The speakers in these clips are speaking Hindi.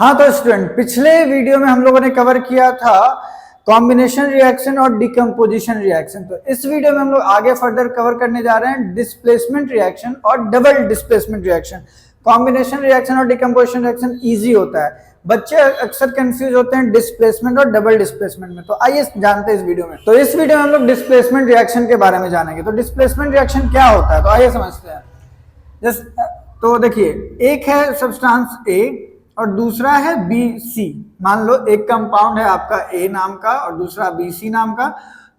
हाँ तो स्टूडेंट, पिछले वीडियो में हम लोगों ने कवर किया था कॉम्बिनेशन रिएक्शन और डिकम्पोजिशन रिएक्शन। तो इस वीडियो में हम लोग आगे फर्दर कवर करने जा रहे हैं डिस्प्लेसमेंट रिएक्शन और double displacement reaction. Combination reaction और डिकम्पोजिशन रिएक्शन इजी होता है, बच्चे अक्सर कंफ्यूज होते हैं डिस्प्लेसमेंट और डबल डिस्प्लेसमेंट में। तो आइए जानते हैं इस वीडियो में। तो इस वीडियो में हम लोग डिस्प्लेसमेंट रिएक्शन के बारे में जानेंगे। तो डिस्प्लेसमेंट रिएक्शन क्या होता है, तो आइए समझते हैं। तो देखिए, एक है सब्सटेंस ए और दूसरा है बी सी। मान लो एक कंपाउंड है आपका ए नाम का और दूसरा बी सी नाम का।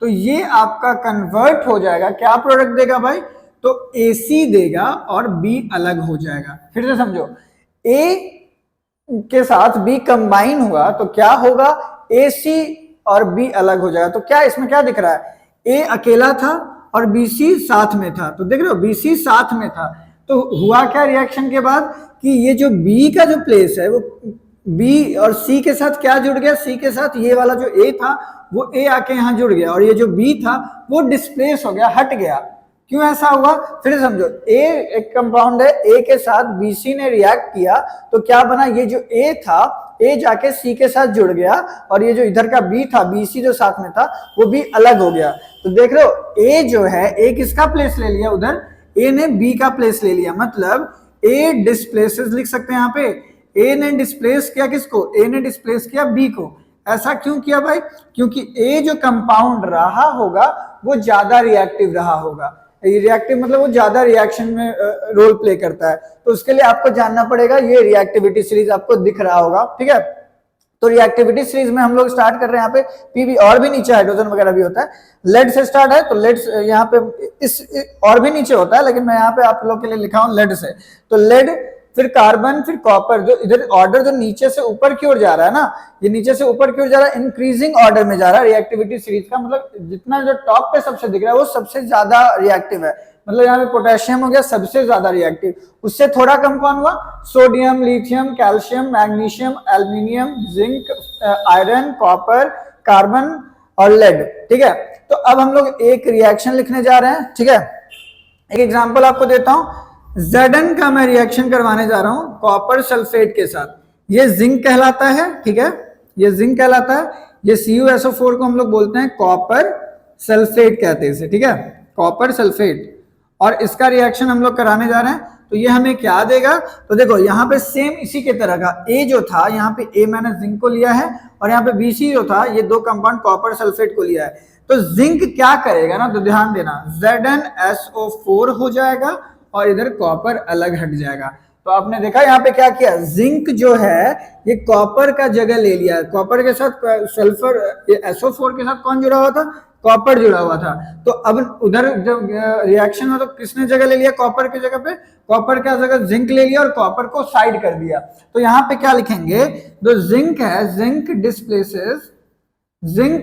तो ये आपका कन्वर्ट हो जाएगा, क्या प्रोडक्ट देगा भाई, तो ए सी देगा और बी अलग हो जाएगा। फिर से समझो, ए के साथ बी कंबाइन हुआ तो क्या होगा, ए सी और बी अलग हो जाएगा। तो क्या इसमें क्या दिख रहा है, ए अकेला था और बी सी साथ में था। तो देख रहे हो, बी सी साथ में था। तो हुआ क्या रिएक्शन के बाद कि ये जो बी का जो प्लेस है वो बी और सी के साथ क्या जुड़ गया, सी के साथ ये वाला जो ए था वो ए आके यहाँ जुड़ गया और ये जो बी था वो डिस्प्लेस हो गया, हट गया। क्यों ऐसा हुआ, फिर समझो। ए एक कंपाउंड है, ए के साथ बी सी ने रिएक्ट किया तो क्या बना, ये जो ए था ए जाके सी के साथ जुड़ गया और ये जो इधर का बी था, बी सी जो साथ में था वो भी अलग हो गया। तो देख रहे हो, ए जो है ए किसका प्लेस ले लिया, उधर ए ने बी का प्लेस ले लिया। मतलब ए डिस्प्लेसेस लिख सकते हैं यहाँ पे, ए ने डिस्प्लेस किया किसको, ए ने डिस्प्लेस किया बी को। ऐसा क्यों किया भाई, क्योंकि ए जो कंपाउंड रहा होगा वो ज्यादा रिएक्टिव रहा होगा। रिएक्टिव मतलब वो ज्यादा रिएक्शन में रोल प्ले करता है। तो उसके लिए आपको जानना पड़ेगा, ये रिएक्टिविटी सीरीज आपको दिख रहा होगा, ठीक है। तो रिएक्टिविटी सीरीज में हम लोग स्टार्ट कर रहे हैं यहाँ पे पीबी, और भी नीचे हाइड्रोजन वगैरह भी होता है। लेड से स्टार्ट है, तो लेड यहाँ पे इस और भी नीचे होता है, लेकिन मैं यहाँ पे आप लोग के लिए लिखा हूँ लेड से। तो लेड, फिर कार्बन, फिर कॉपर। जो इधर ऑर्डर जो नीचे से ऊपर की ओर जा रहा है ना, ये नीचे से ऊपर की ओर जा रहा है, इंक्रीजिंग ऑर्डर में जा रहा है रिएक्टिविटी सीरीज का। मतलब जितना जो टॉप पे सबसे दिख रहा है वो सबसे ज्यादा रिएक्टिव है। मतलब यहाँ पे पोटेशियम हो गया सबसे ज्यादा रिएक्टिव, उससे थोड़ा कम कौन हुआ, sodium, lithium, calcium, magnesium, aluminium, zinc, iron, copper, carbon और लेड, ठीक है। तो अब हम लोग एक रिएक्शन लिखने जा रहे हैं, ठीक है। एक एग्जांपल आपको देता हूं, Zn का मैं रिएक्शन करवाने जा रहा हूं कॉपर सल्फेट के साथ। ये जिंक कहलाता है, ठीक है, ये जिंक कहलाता है। ये CuSO4 को हम लोग बोलते हैं कॉपर सल्फेट कहते हैं इसे, ठीक है, कॉपर सल्फेट। और इसका रिएक्शन हम लोग कराने जा रहे हैं। तो ये हमें क्या देगा, तो देखो यहाँ पे सेम इसी के तरह का ए जो था, यहाँ पे ए मैंने जिंक को लिया है और यहाँ पे BC जो था ये दो कंपाउंड कॉपर सल्फेट को लिया है। तो जिंक क्या करेगा ना, तो ध्यान देना, ZnSO4 हो जाएगा और इधर कॉपर अलग हट जाएगा। तो आपने देखा यहाँ पे क्या किया, जिंक जो है ये कॉपर का जगह ले लिया। कॉपर के साथ सल्फर, ये SO4 के साथ कौन जुड़ा हुआ था, कॉपर जुड़ा हुआ था। तो अब उधर जब रिएक्शन में तो किसने जगह ले लिया, कॉपर की जगह पे, कॉपर का जगह जिंक ले लिया और कॉपर को साइड कर दिया। तो यहाँ पे क्या लिखेंगे, जो जिंक है, जिंक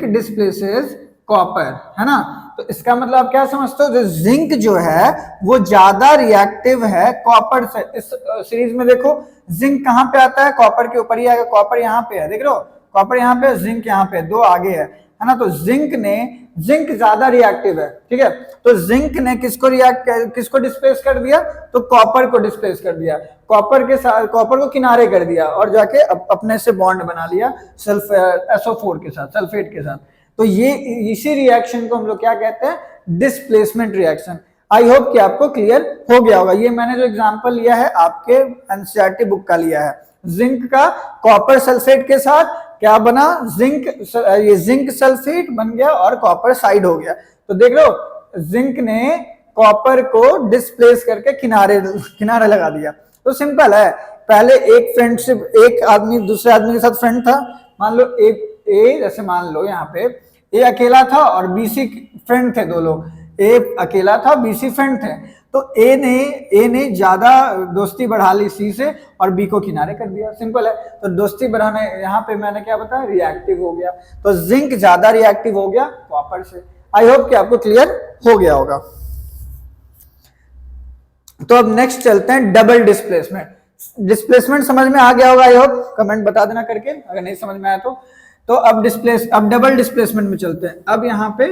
डिस्प्लेसेस कॉपर, है ना। तो इसका मतलब आप क्या समझते हो, जो जिंक जो है वो ज्यादा रिएक्टिव है कॉपर से। इस सीरीज में देखो जिंक कहाँ पे आता है, कॉपर के ऊपर ही आएगा। कॉपर यहाँ पे है, देख रहे हो, कॉपर यहाँ पे, जिंक यहाँ पे, दो आगे है ना। तो जिंक ज्यादा रिएक्टिव है, ठीक है। तो जिंक ने किसको डिस्प्लेस कर दिया, तो कॉपर को डिस्प्लेस कर दिया। कॉपर के साथ कॉपर को किनारे कर दिया और जाके अपने से बॉन्ड बना लिया SO4 के साथ, सल्फेट के साथ। तो ये इसी रिएक्शन को हम लोग क्या कहते हैं, डिस्प्लेसमेंट रिएक्शन। आई होप कि आपको क्लियर हो गया होगा। ये मैंने जो एग्जांपल लिया है आपके एनसीईआरटी बुक का लिया है। जिंक का कॉपर सल्फेट के साथ क्या बना, ये जिंक सल्फेट बन गया और कॉपर साइड हो गया। तो देख लो, जिंक ने कॉपर को डिस्प्लेस करके किनारे लगा दिया। तो सिंपल है, पहले एक फ्रेंडशिप, एक आदमी दूसरे आदमी के साथ फ्रेंड था। मान लो ए जैसे मान लो यहाँ पे ए अकेला था और BC फ्रेंड थे, दो लोग, ए अकेला था, BC फ्रेंड थे। तो ए ने ज्यादा दोस्ती बढ़ा ली C से और B को किनारे कर दिया, सिंपल है। तो दोस्ती बढ़ाने, यहाँ पे मैंने क्या बताया, रिएक्टिव हो गया। तो जिंक ज्यादा रिएक्टिव हो गया कॉपर से। आई होप कि आपको क्लियर हो गया होगा। तो अब नेक्स्ट चलते हैं डबल डिस्प्लेसमेंट। डिस्प्लेसमेंट समझ में आ गया होगा, आई होप, कमेंट बता देना करके अगर नहीं समझ में आया तो। अब डबल डिस्प्लेसमेंट में चलते हैं। अब यहाँ पे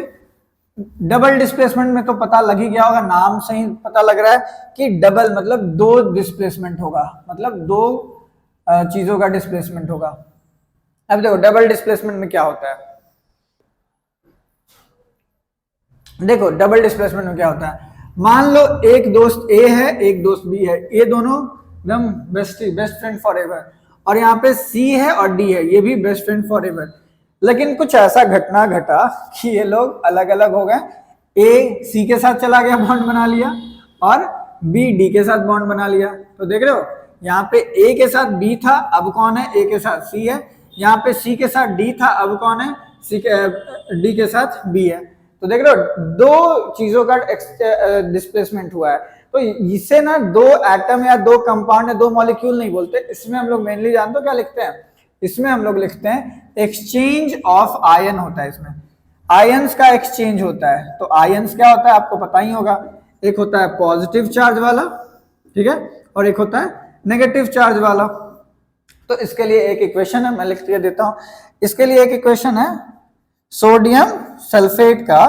डबल डिस्प्लेसमेंट में तो पता लग ही गया होगा, नाम से ही पता लग रहा है कि डबल मतलब दो डिस्प्लेसमेंट होगा, मतलब दो चीजों का डिस्प्लेसमेंट होगा। अब देखो डबल डिस्प्लेसमेंट में क्या होता है, देखो डबल डिस्प्लेसमेंट में क्या होता है, मान लो एक दोस्त ए है एक दोस्त बी है, ये दोनों एकदम बेस्ट फ्रेंड फॉर एवर, और यहाँ पे सी है और डी है, ये भी बेस्ट फ्रेंड फॉर एवर। लेकिन कुछ ऐसा घटना घटा कि ये लोग अलग अलग हो गए, ए सी के साथ चला गया बॉन्ड बना लिया और बी डी के साथ बॉन्ड बना लिया। तो देख रहे हो यहाँ पे ए के साथ बी था, अब कौन है, ए के साथ सी है, यहाँ पे सी के साथ डी था, अब कौन है, सी के डी के साथ बी है। तो देख रहे हो दो चीजों का डिस्प्लेसमेंट हुआ है। तो इसे ना दो एटम या दो कंपाउंड या दो मॉलिक्यूल नहीं बोलते, इसमें हम लोग मेनली जानते हो क्या लिखते हैं, इसमें हम लोग लिखते हैं एक्सचेंज ऑफ आयन होता है, इसमें आयंस का एक्सचेंज होता है। तो आयंस क्या होता है आपको पता ही होगा, एक होता है पॉजिटिव चार्ज वाला, ठीक है, और एक होता है नेगेटिव चार्ज वाला। तो इसके लिए एक इक्वेशन है, मैं लिख के देता हूं। इसके लिए एक इक्वेशन है, सोडियम सल्फेट का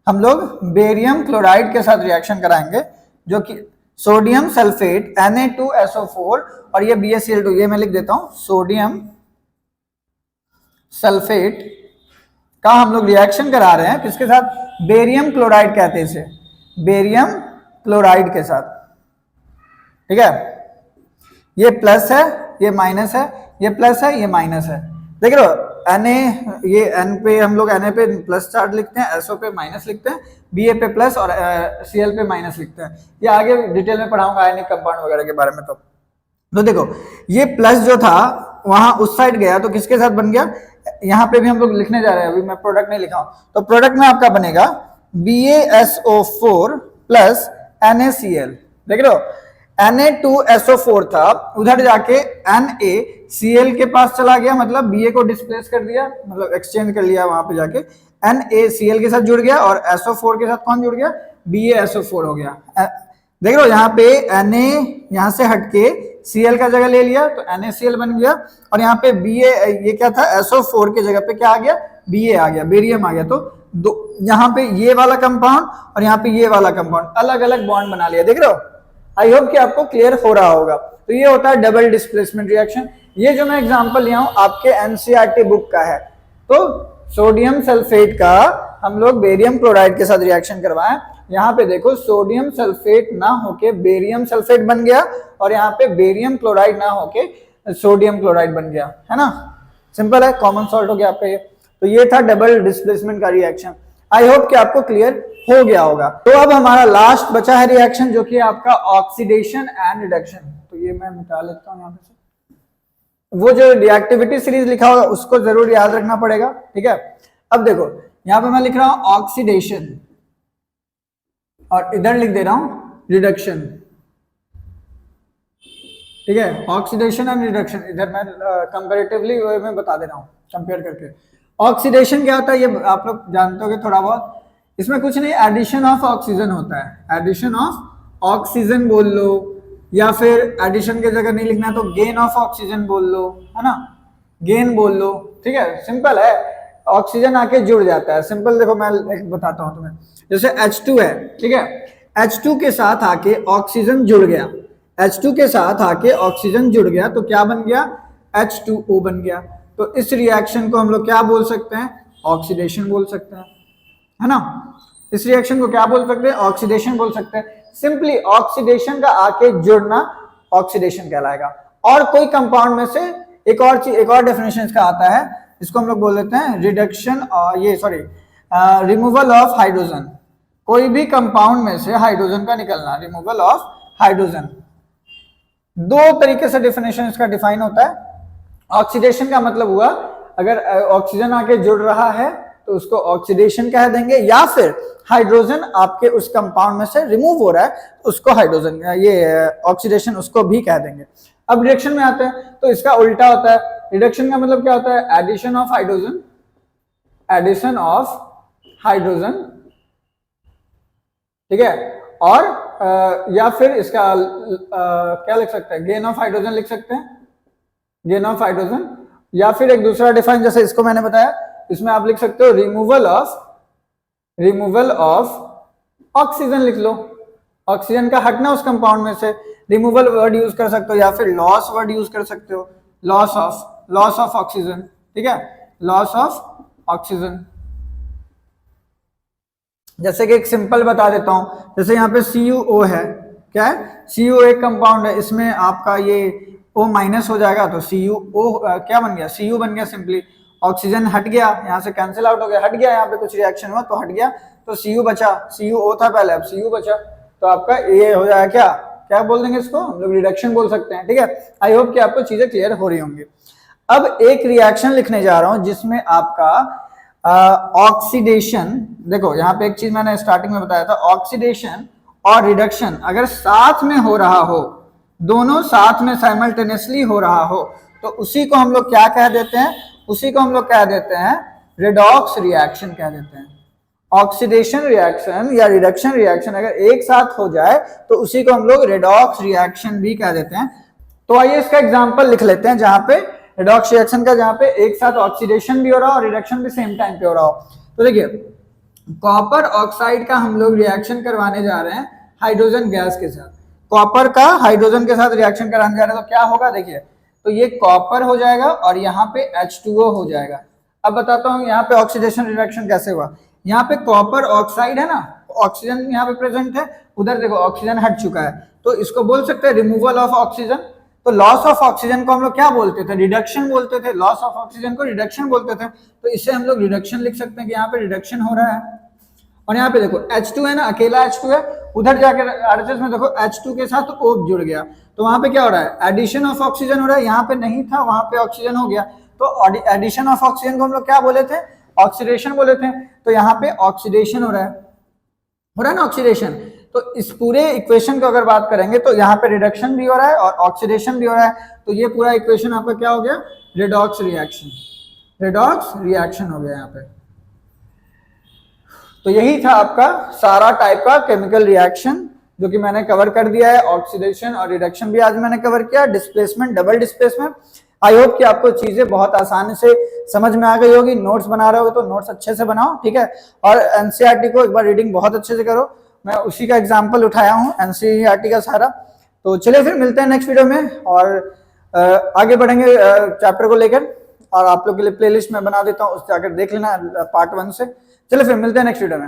हम लोग बेरियम क्लोराइड के साथ रिएक्शन कराएंगे, जो कि सोडियम सल्फेट Na2SO4 और ये BaCl2, ये मैं लिख देता हूं, सोडियम सल्फेट का हम लोग रिएक्शन करा रहे हैं किसके साथ, बेरियम क्लोराइड कहते हैं इसे, बेरियम क्लोराइड के साथ, ठीक है। ये प्लस है ये माइनस है, ये प्लस है ये माइनस है, देख रहे हो Na, ये N पे हम लोग Na पे प्लस चार्ज लिखते हैं, SO पे माइनस लिखते हैं, Ba पे प्लस और Cl पे माइनस लिखते हैं। ये आगे डिटेल में पढ़ाऊंगा आयनिक कंपाउंड वगैरह के बारे में। तो देखो ये प्लस जो था वहां उस साइड गया तो किसके साथ बन गया, यहाँ पे भी हम लोग लिखने जा रहे हैं, अभी मैं प्रोडक्ट नहीं लिखा हूं। तो प्रोडक्ट में आपका बनेगा BaSO4 प्लस NaCl, देख रहे हो Na2SO4 था, उधर जाके NaCl के पास चला गया, मतलब Ba को डिस्प्लेस कर दिया, मतलब एक्सचेंज कर लिया, वहां पे जाके NaCl के साथ जुड़ गया और SO4 के साथ कौन जुड़ गया, BaSO4 हो गया। देख रहे हो यहाँ पे Na यहाँ से हटके Cl का जगह ले लिया तो NaCl बन गया, और यहाँ पे Ba ये क्या था, SO4 के जगह पे क्या आ गया, Ba आ गया, बेरियम आ गया। तो दो यहाँ पे ये वाला कंपाउंड और यहाँ पे ये वाला कंपाउंड अलग अलग बॉन्ड बना लिया, देख रहे हो। आई होप कि आपको क्लियर हो रहा होगा। तो ये होता है डबल डिस्प्लेसमेंट रिएक्शन। ये जो मैं एग्जांपल लिया हूं आपके एनसीईआरटी बुक का है। तो सोडियम सल्फेट का हम लोग बेरियम क्लोराइड के साथ रिएक्शन करवाएं, यहाँ पे देखो सोडियम सल्फेट ना होके बेरियम सल्फेट बन गया और यहाँ पे बेरियम क्लोराइड ना होके सोडियम क्लोराइड बन गया, है ना। सिंपल है, कॉमन सॉल्ट हो गया आपका ये। तो ये था डबल डिस्प्लेसमेंट का रिएक्शन। आई होप कि आपको क्लियर हो गया होगा। तो अब हमारा लास्ट बचा है रिएक्शन, जो कि आपका ऑक्सीडेशन एंड रिडक्शन। तो ये मैं मिटा लेता हूं यहाँ पे से। वो जो रिएक्टिविटी सीरीज लिखा होगा उसको जरूर याद रखना पड़ेगा, ठीक है। अब देखो यहाँ पे मैं लिख रहा हूं ऑक्सीडेशन और इधर लिख दे रहा हूं रिडक्शन, ठीक है। ऑक्सीडेशन एंड रिडक्शन इधर मैं कंपैरेटिवली में बता दे रहा हूं, कंपेयर करके। ऑक्सीडेशन क्या होता है ये आप लोग जानते होंगे थोड़ा बहुत। इसमें कुछ नहीं, एडिशन ऑफ ऑक्सीजन होता है। एडिशन ऑफ ऑक्सीजन बोल लो, या फिर एडिशन की जगह नहीं लिखना तो गेन ऑफ ऑक्सीजन बोल लो, है ना, गेन बोल लो, ठीक है। सिंपल है, ऑक्सीजन आके जुड़ जाता है। सिंपल देखो मैं एक बताता हूं तुम्हें, जैसे H2 है, ठीक है। H2 के साथ आके ऑक्सीजन जुड़ गया, H2 के साथ आके ऑक्सीजन जुड़ गया तो क्या बन गया, H2O बन गया। तो इस रिएक्शन को हम लोग क्या बोल सकते हैं, ऑक्सीडेशन बोल सकते हैं, है ना। इस रिएक्शन को क्या बोल सकते हैं, ऑक्सीडेशन बोल सकते हैं। सिंपली ऑक्सीडेशन का आके जुड़ना ऑक्सीडेशन कहलाएगा। और कोई कंपाउंड में से एक और डेफिनेशन इसका आता है, इसको हम लोग बोल देते हैं रिडक्शन, रिमूवल ऑफ हाइड्रोजन। कोई भी कंपाउंड में से हाइड्रोजन का निकलना, रिमूवल ऑफ हाइड्रोजन। दो तरीके से डेफिनेशन इसका डिफाइन होता है। ऑक्सीडेशन का मतलब हुआ अगर ऑक्सीजन आके जुड़ रहा है तो उसको ऑक्सीडेशन कह देंगे, या फिर हाइड्रोजन आपके उस कंपाउंड में से रिमूव हो रहा है तो उसको हाइड्रोजन, ये ऑक्सीडेशन उसको भी कह देंगे। अब रिडक्शन में आते हैं तो इसका उल्टा होता है। रिडक्शन का मतलब क्या होता है, addition of hydrogen, addition of hydrogen, ठीक है। और या फिर इसका क्या लिख सकते हैं, गेन ऑफ हाइड्रोजन लिख सकते हैं, गेन ऑफ हाइड्रोजन। या फिर एक दूसरा डिफाइन जैसे इसको मैंने बताया, इसमें आप लिख सकते हो रिमूवल ऑफ ऑक्सीजन लिख लो, ऑक्सीजन का हटना उस कंपाउंड में से। रिमूवल वर्ड यूज कर सकते हो या फिर लॉस वर्ड यूज कर सकते हो, लॉस ऑफ ऑक्सीजन, ठीक है, लॉस ऑफ ऑक्सीजन। जैसे कि एक सिंपल बता देता हूं, जैसे यहाँ पे CuO है, क्या है, CuO एक कंपाउंड है, इसमें आपका ये O माइनस हो जाएगा तो CuO क्या बन गया, Cu बन गया सिंपली, ऑक्सीजन हट गया, यहाँ से कैंसिल आउट हो गया, हट गया, यहाँ पे कुछ रिएक्शन हुआ तो हट गया, तो Cu बचा, CuO था पहले, अब Cu बचा, तो आपका ये हो जाएगा क्या, क्या बोल देंगे इसको हम लोग, रिडक्शन बोल सकते हैं, ठीक है। आई होप कि आपको चीजें क्लियर हो रही होंगी। अब एक रिएक्शन लिखने जा रहा हूं जिसमें आपका ऑक्सीडेशन, देखो यहाँ पे एक चीज मैंने स्टार्टिंग में बताया था, ऑक्सीडेशन और रिडक्शन अगर साथ में हो रहा हो, दोनों साथ में साइमल्टेनियसली हो रहा हो, तो उसी को हम लोग क्या कह देते हैं, उसी को हम लोग कह देते हैं रेडॉक्स रिएक्शन कह देते हैं। ऑक्सीडेशन रिएक्शन या रिडक्शन रिएक्शन अगर एक साथ हो जाए तो उसी को हम लोग रेडॉक्स रिएक्शन भी कह देते हैं। तो आइए इसका एग्जांपल लिख लेते हैं, जहां पे रेडॉक्स रिएक्शन का, जहां पे एक साथ ऑक्सीडेशन भी हो रहा हो और रिडक्शन भी सेम टाइम पे हो रहा हो। तो देखिए कॉपर ऑक्साइड का हम लोग रिएक्शन करवाने जा रहे हैं हाइड्रोजन गैस के साथ, कॉपर का हाइड्रोजन के साथ रिएक्शन कराने जा रहे हैं, तो क्या होगा देखिए, तो ये कॉपर हो जाएगा और यहाँ पे H2O हो जाएगा। अब बताता हूँ यहाँ पे ऑक्सीडेशन रिएक्शन कैसे हुआ। यहाँ पे कॉपर ऑक्साइड है ना, ऑक्सीजन यहाँ पे प्रेजेंट है, उधर देखो ऑक्सीजन हट चुका है, तो इसको बोल सकते हैं रिमूवल ऑफ ऑक्सीजन। तो लॉस ऑफ ऑक्सीजन को हम लोग क्या बोलते थे, रिडक्शन बोलते थे, लॉस ऑफ ऑक्सीजन को रिडक्शन बोलते थे, तो इससे हम लोग रिडक्शन लिख सकते हैं कि यहाँ पे रिडक्शन हो रहा है। और यहाँ पे देखो H2 है ना, अकेला H2 है, उधर जाकर RHS में देखो H2 के साथ O जुड़ गया, तो वहां पे क्या हो रहा है, एडिशन ऑफ ऑक्सीजन हो रहा है, यहाँ पे नहीं था वहां पे ऑक्सीजन हो गया, तो एडिशन ऑफ ऑक्सीजन को हम लोग क्या बोले थे, ऑक्सीडेशन बोले थे, तो यहाँ पे ऑक्सीडेशन हो रहा है ना ऑक्सीडेशन। तो इस पूरे इक्वेशन को अगर बात करेंगे तो यहाँ पे रिडक्शन भी हो रहा है और ऑक्सीडेशन भी हो रहा है, तो ये पूरा इक्वेशन आपका क्या हो गया, रेडॉक्स रिएक्शन, रेडॉक्स रिएक्शन हो गया यहाँ पे। तो यही था आपका सारा टाइप का केमिकल रिएक्शन जो कि मैंने कवर कर दिया है। ऑक्सीडेशन और रिडक्शन भी आज मैंने कवर किया, displacement, double displacement. I hope कि आपको चीजें बहुत आसानी से समझ में आ गई होगी। नोट्स बना रहे हो तो नोट्स अच्छे से बनाओ, ठीक है, और एनसीईआरटी को एक बार रीडिंग बहुत अच्छे से करो, मैं उसी का एग्जाम्पल उठाया हूँ एनसीईआरटी का सारा। तो चलिए फिर मिलते हैं नेक्स्ट वीडियो में और आगे बढ़ेंगे चैप्टर को लेकर, और आप लोग के लिए प्लेलिस्ट में बना देता हूँ, उस जाकर देख लेना पार्ट 1 से। चलिए फिर मिलते हैं नेक्स्ट वीडियो में।